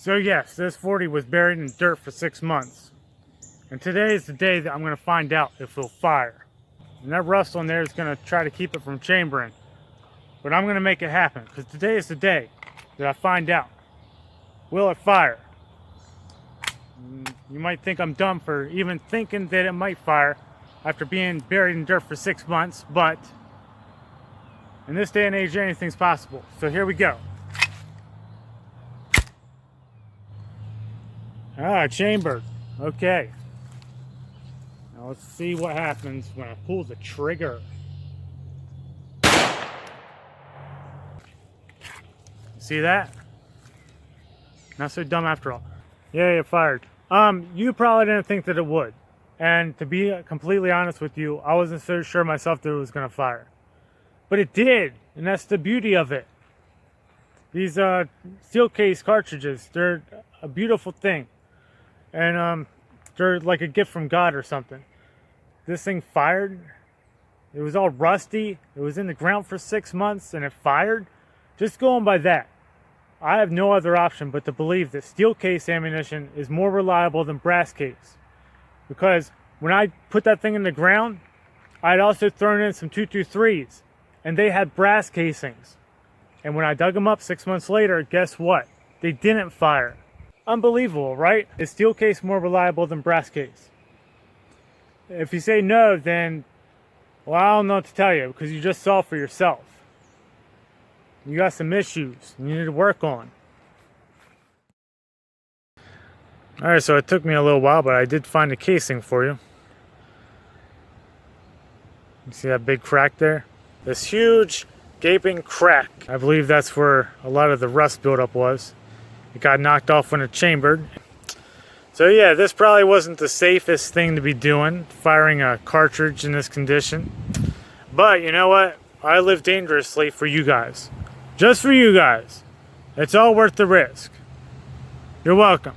So yes, this 40 was buried in dirt for 6 months. And today is the day that I'm going to find out if it'll fire. And that rust on there is going to try to keep it from chambering. But I'm going to make it happen, because today is the day that I find out. Will it fire? You might think I'm dumb for even thinking that it might fire after being buried in dirt for 6 months, but in this day and age, anything's possible. So here we go. Ah, chambered. Okay. Now let's see what happens when I pull the trigger. See that? Not so dumb after all. Yeah, it fired. You probably didn't think that it would. And to be completely honest with you, I wasn't so sure myself that it was going to fire. But it did, and that's the beauty of it. These steel case cartridges, they're a beautiful thing. And they're like a gift from God or something. This thing fired. It was all rusty. It was in the ground for 6 months and it fired. Just going by that, I have no other option but to believe that steel case ammunition is more reliable than brass case. Because when I put that thing in the ground, I had also thrown in some 223s and they had brass casings. And when I dug them up 6 months later, guess what? They didn't fire. Unbelievable, right? Is steel case more reliable than brass case? If you say no, then, well, I don't know what to tell you, because you just saw for yourself. You got some issues you need to work on. Alright, so it took me a little while, but I did find a casing for you. You see that big crack there? This huge gaping crack. I believe that's where a lot of the rust buildup was. It got knocked off when it chambered. So yeah, this probably wasn't the safest thing to be doing, firing a cartridge in this condition. But you know what? I live dangerously for you guys. Just for you guys. It's all worth the risk. You're welcome.